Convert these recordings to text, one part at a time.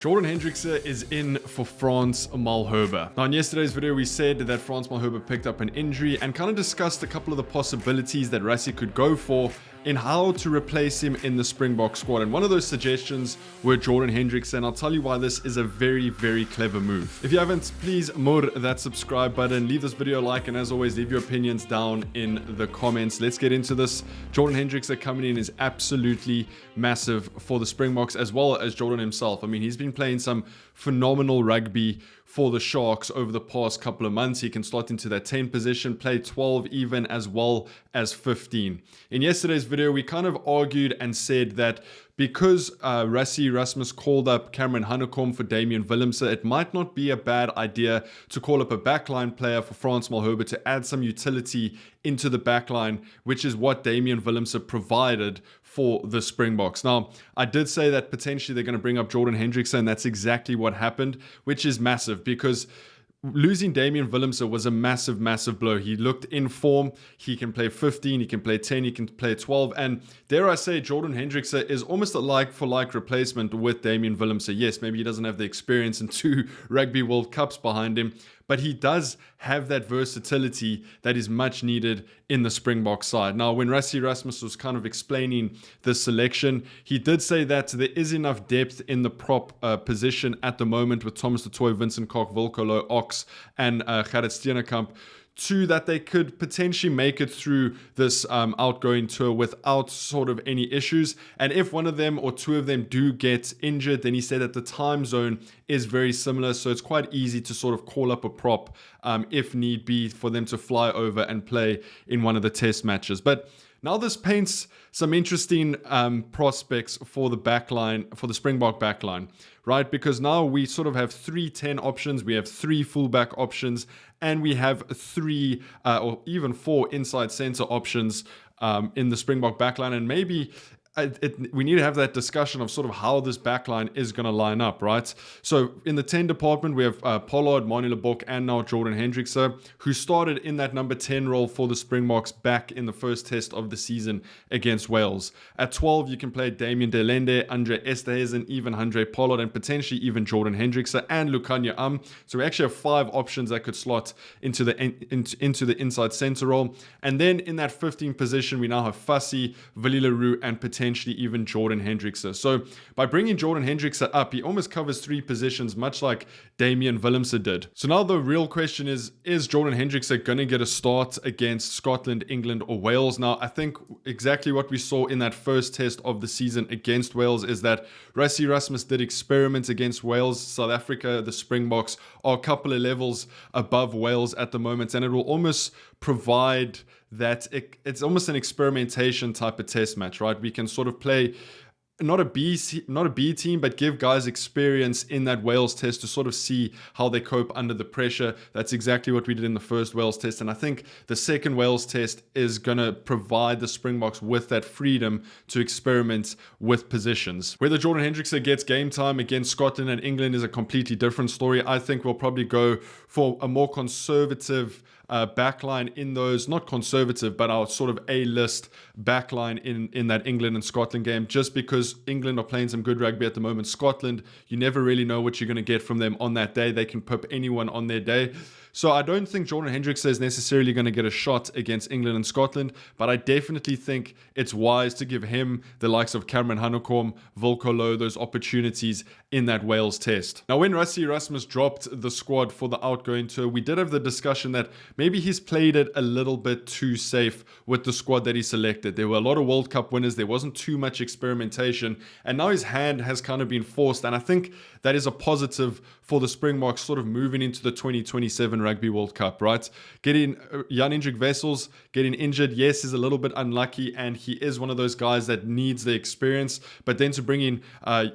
Jordan Hendrikse is in for Frans. Now in yesterday's video we said that Frans picked up an injury and kind of discussed a couple of the possibilities that Rassie could go for in how to replace him in the Springbok squad, and one of those suggestions were Jordan Hendrikse, and I'll tell you why this is a very clever move. If you haven't, please mur that subscribe button, leave this video a like, and as always leave your opinions down in the comments. Let's get into this. Jordan Hendrikse coming in is absolutely massive for the Springboks, as well as Jordan himself. I mean, he's been playing some phenomenal rugby for the Sharks over the past couple of months. He can slot into that 10 position, play 12 even, as well as 15. In yesterday's video, we kind of argued and said that because Rassie Rasmus called up Cameron Hanekom for Damian Willemse, it might not be a bad idea to call up a backline player for Frans to add some utility into the backline, which is what Damian Willemse provided for the Springboks. Now, I did say that potentially they're going to bring up Jordan Hendrikse, and that's exactly what happened, which is massive because losing Damian Willemse was a massive blow. He looked in form. He can play 15, he can play 10, he can play 12. And dare I say, Jordan Hendrikse is almost a like-for-like replacement with Damian Willemse. Yes, maybe he doesn't have the experience and 2 Rugby World Cups behind him, but he does have that versatility that is much needed in the Springbok side. Now, when Rassie Rasmus was kind of explaining the selection, he did say that there is enough depth in the prop position at the moment with Thomas de Toy, Vincent Kok, Volkolo, Ox, and Gerrit Steenekamp, that they could potentially make it through this outgoing tour without sort of any issues. And if one of them or 2 of them do get injured, then he said that the time zone is very similar, so it's quite easy to sort of call up a prop if need be for them to fly over and play in one of the test matches. But now this paints some interesting prospects for the backline, for the Springbok backline, right? Because now we sort of have 3 10 options, we have 3 fullback options, and we have 3 or even 4 inside center options in the Springbok backline. And maybe we need to have that discussion of sort of how this backline is going to line up, right? So in the 10 department, we have Pollard, Manie Lebok, and now Jordan Hendrikse, who started in that number 10 role for the Springboks back in the first test of the season against Wales. At 12, you can play Damien Delende, Andre Esterhuizen, even Andre Pollard, and potentially even Jordan Hendrikse and Lukhanyo. So we actually have 5 options that could slot into the inside center role. And then in that 15 position, we now have Fassi, Willie Leroux, and potentially even Jordan Hendrikse. So by bringing Jordan Hendrikse up, he almost covers 3 positions, much like Damian Willemse did. So now the real question is Jordan Hendrikse going to get a start against Scotland, England, or Wales? Now, I think exactly what we saw in that first test of the season against Wales is that Rassie Rasmus did experiments against Wales. South Africa, the Springboks, are a couple of levels above Wales at the moment, and it will almost provide that it's almost an experimentation type of test match, right? We can sort of play not a B team, but give guys experience in that Wales test to sort of see how they cope under the pressure. That's exactly what we did in the first Wales test, and I think the second Wales test is going to provide the Springboks with that freedom to experiment with positions. Whether Jordan Hendrikse gets game time against Scotland and England is a completely different story. I think we'll probably go for a more conservative backline in those, not conservative, but our sort of A-list backline in that England and Scotland game, just because England are playing some good rugby at the moment. Scotland, you never really know what you're going to get from them on that day. They can pip anyone on their day. So I don't think Jordan Hendrikse is necessarily going to get a shot against England and Scotland, but I definitely think it's wise to give him the likes of Cameron Hanekom, Volkolo, those opportunities in that Wales test. Now, when Rassie Rasmus dropped the squad for the outgoing tour, we did have the discussion that maybe he's played it a little bit too safe with the squad that he selected. There were a lot of World Cup winners. There wasn't too much experimentation, and now his hand has kind of been forced, and I think that is a positive for the Springboks sort of moving into the 2027 Rugby World Cup, right? Getting Jan-Hendrik Wessels getting injured, yes, is a little bit unlucky, and he is one of those guys that needs the experience, but then to bring in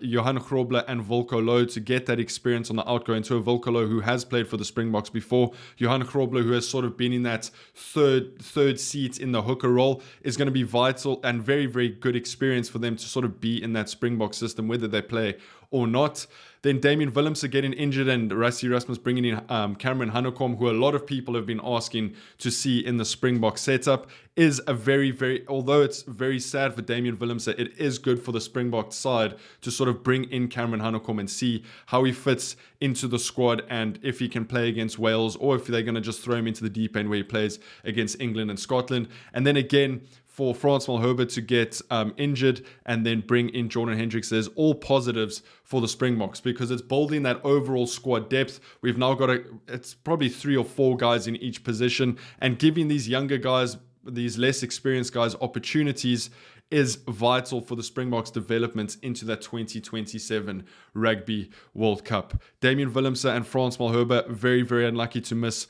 Johan Grobler and Volkolo to get that experience on the outgoing tour, Volkolo who has played for the Springboks before, Johan Grobler who has sort of been in that third seat in the hooker role, is going to be vital and very good experience for them to sort of be in that Springbok system, whether they play or not. Then Damian Willemse getting injured and Rassie Rasmus bringing in Cameron Hanekom, who a lot of people have been asking to see in the Springbok setup, is a very, although it's very sad for Damian Willemse, it is good for the Springbok side to sort of bring in Cameron Hanekom and see how he fits into the squad and if he can play against Wales or if they're going to just throw him into the deep end where he plays against England and Scotland. And then again, for Frans Malherbe to get injured and then bring in Jordan Hendrikse is all positives for the Springboks because it's building that overall squad depth. We've now got it's probably 3 or 4 guys in each position, and giving these younger guys, these less experienced guys, opportunities is vital for the Springboks' development into that 2027 Rugby World Cup. Damian Willemse and Frans Malherbe very unlucky to miss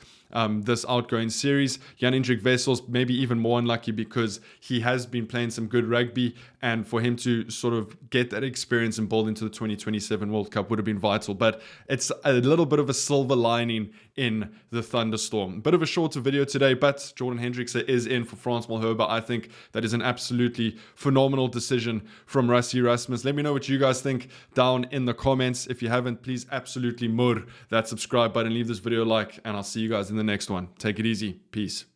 this outgoing series. Jan-Hendrik Wessels maybe even more unlucky because he has been playing some good rugby, and for him to sort of get that experience and build into the 2027 World Cup would have been vital. But it's a little bit of a silver lining in the thunderstorm. Bit of a shorter video today, but Jordan Hendrikse is in for Frans Malherbe. I think that is an absolutely phenomenal decision from Rassie Rasmus. Let me know what you guys think down in the comments. If you haven't, please absolutely mur that subscribe button, leave this video a like, and I'll see you guys in the next one. Take it easy. Peace.